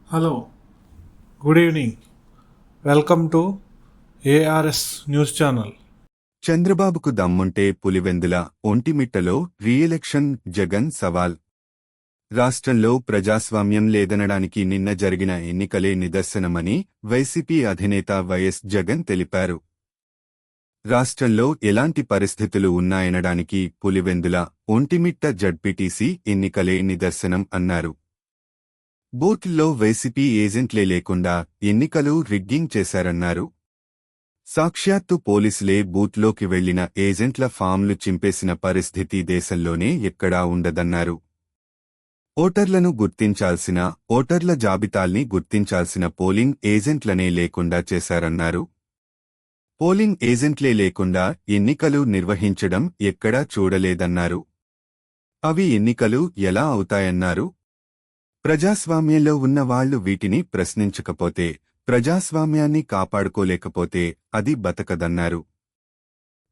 Hello, good evening. Welcome to ARS news channel. చంద్రబాబుకు దమ్ముంటే Pulivendula ఒంటిమిట్టలో re-election Jagan సవాల్. రాష్ట్రంలో ప్రజాస్వామ్యం లేదనడానికి నిన్న జరిగిన ఎన్నికలే నిదర్శనమని వైసీపీ అధినేత వైఎస్ జగన్ తెలిపారు. రాష్ట్రంలో ఎలాంటి పరిస్థితులు ఉన్నాయనడానికి పులివెందుల ఒంటిమిట్ట జడ్పీటీసీ ఎన్నికలే నిదర్శనం అన్నారు. బూత్ల్లో వైసీపీ ఏజెంట్లే లేకుండా ఎన్నికలు రిగ్గింగ్ చేశారన్నారు. సాక్షాత్తు పోలీసులే బూత్లోకి వెళ్లిన ఏజెంట్ల ఫామ్లు చింపేసిన పరిస్థితి దేశంలోనే ఎక్కడా ఉండదన్నారు. ఓటర్లను గుర్తించాల్సిన, ఓటర్ల జాబితాల్ని గుర్తించాల్సిన పోలింగ్ ఏజెంట్లనే లేకుండా చేశారన్నారు. పోలింగ్ ఏజెంట్లే లేకుండా ఎన్నికలు నిర్వహించడం ఎక్కడా చూడలేదన్నారు. అవి ఎన్నికలు ఎలా అవుతాయన్నారు. ప్రజాస్వామ్యంలో ఉన్న వాళ్లు వీటిని ప్రశ్నించకపోతే, ప్రజాస్వామ్యాన్ని కాపాడుకోలేకపోతే అది బతకదన్నారు.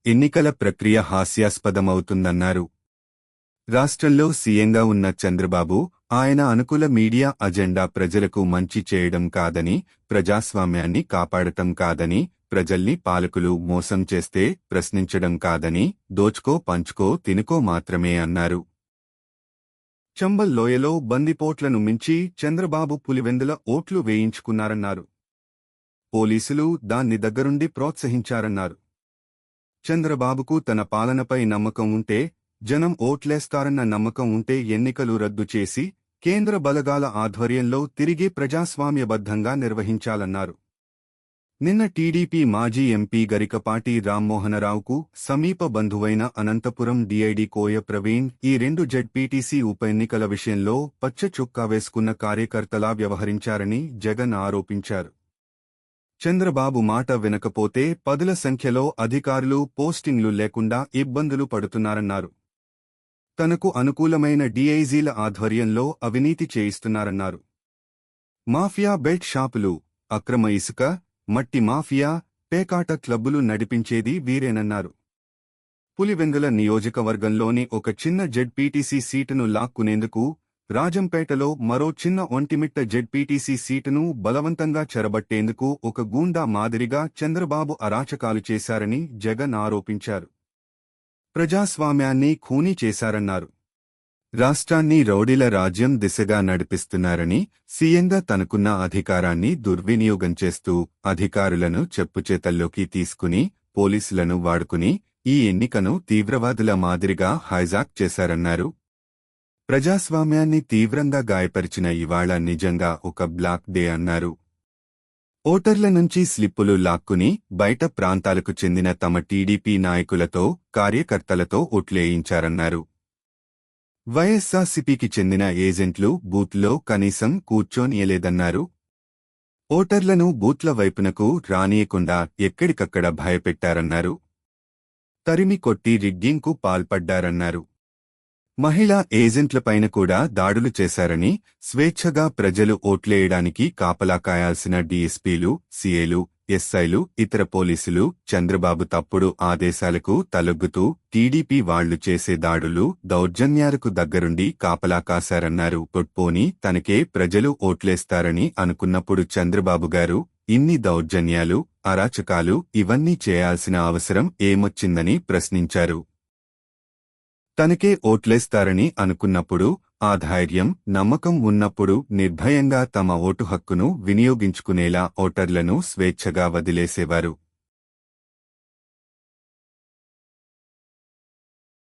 ఎన్నికల ప్రక్రియ హాస్యాస్పదమవుతుందన్నారు. రాష్ట్రంలో సీఎంగా ఉన్న చంద్రబాబు, ఆయన అనుకూల మీడియా అజెండా ప్రజలకు మంచి చేయడం కాదని, ప్రజాస్వామ్యాన్ని కాపాడటం కాదని, ప్రజల్ని పాలకులు మోసం చేస్తే ప్రశ్నించడం కాదని, దోచుకో పంచుకో తినుకో మాత్రమే అన్నారు. చంబల్ లోయలో బందిపోట్లను మించి చంద్రబాబు పులివెందుల ఓట్లు వేయించుకున్నారన్నారు. పోలీసులు దాన్ని దగ్గరుండి ప్రోత్సహించారన్నారు. చంద్రబాబుకు తన పాలనపై నమ్మకం ఉంటే, జనం ఓట్లేస్తారన్న నమ్మకం ఉంటే ఎన్నికలు రద్దు చేసి, కేంద్ర బలగాల ఆధ్వర్యంలో తిరిగి ప్రజాస్వామ్యబద్ధంగా నిర్వహించాలన్నారు. నిన్న టీడీపీ మాజీ ఎంపీ గరికపాటి రామ్మోహనరావుకు సమీప బంధువైన అనంతపురం డీఐడీ కోయ ప్రవీణ్ ఈ 2 జెడ్పీటీసీ ఉప ఎన్నికల విషయంలో పచ్చ చొక్కా వేసుకున్న కార్యకర్తలా వ్యవహరించారని జగన్ ఆరోపించారు. చంద్రబాబు మాట వినకపోతే పదుల సంఖ్యలో అధికారులు పోస్టింగ్లు లేకుండా ఇబ్బందులు పడుతున్నారన్నారు. తనకు అనుకూలమైన డీఐజీల ఆధ్వర్యంలో అవినీతి చేయిస్తున్నారన్నారు. మాఫియా బెల్ట్ షాపులు, అక్రమ ఇసుక, మట్టి మాఫియా, పేకాట క్లబ్బులు నడిపించేది వీరేనన్నారు. పులివెందుల నియోజకవర్గంలోని ఒక చిన్న జెడ్పీటీసీ సీటును లాక్కునేందుకు రాజంపేటలో మరో చిన్న ఒంటిమిట్ట జెడ్పీటీసీ సీటును బలవంతంగా చెరబట్టేందుకు ఒక గూండా మాదిరిగా చంద్రబాబు అరాచకాలు చేశారని జగన్ ఆరోపించారు. ప్రజాస్వామ్యాన్ని ఖూనీ చేశారన్నారు. రాష్ట్రాన్ని రౌడీల రాజ్యం దిశగా నడిపిస్తున్నారని, సీఎంగా తనకున్న అధికారాన్ని దుర్వినియోగం చేస్తూ అధికారులను చెప్పుచేతల్లోకి తీసుకుని, పోలీసులను వాడుకుని ఈ ఎన్నికను తీవ్రవాదుల మాదిరిగా హైజాక్ చేశారన్నారు. ప్రజాస్వామ్యాన్ని తీవ్రంగా గాయపరిచిన ఇవాళ నిజంగా ఒక బ్లాక్ డే అన్నారు. ఓటర్ల నుంచి స్లిప్పులు లాక్కుని బయట ప్రాంతాలకు చెందిన తమ టీడీపీ నాయకులతో, కార్యకర్తలతో ఓట్లేయించారన్నారు. వైఎస్సార్సీపీకి చెందిన ఏజెంట్లు బూత్లో కనీసం కూర్చోనియలేదన్నారు. ఓటర్లను బూత్ల వైపునకు రానియకుండా ఎక్కడికక్కడ భయపెట్టారన్నారు. తరిమి కొట్టి రిగ్గింగ్కు పాల్పడ్డారన్నారు. మహిళా ఏజెంట్లపైన కూడా దాడులు చేశారని, స్వేచ్ఛగా ప్రజలు ఓట్లేయడానికి కాపలా కాయాల్సిన డీఎస్పీలు, సీఏలు, ఎస్ఐలు, ఇతర పోలీసులు చంద్రబాబు తప్పుడు ఆదేశాలకు తలొగ్గుతూ టీడీపీ వాళ్లు చేసే దాడులు, దౌర్జన్యాలకు దగ్గరుండి కాపలా కాశారన్నారు. పోనీ తనకే ప్రజలు ఓట్లేస్తారని అనుకున్నప్పుడు చంద్రబాబు గారు ఇన్ని దౌర్జన్యాలు, అరాచకాలు ఇవన్నీ చేయాల్సిన అవసరం ఏమొచ్చిందని ప్రశ్నించారు. తనకే ఓట్లేస్తారని అనుకున్నప్పుడు, ఆ ధైర్యం, నమ్మకం ఉన్నప్పుడు నిర్భయంగా తమ ఓటు హక్కును వినియోగించుకునేలా ఓటర్లను స్వేచ్ఛగా వదిలేసేవారు.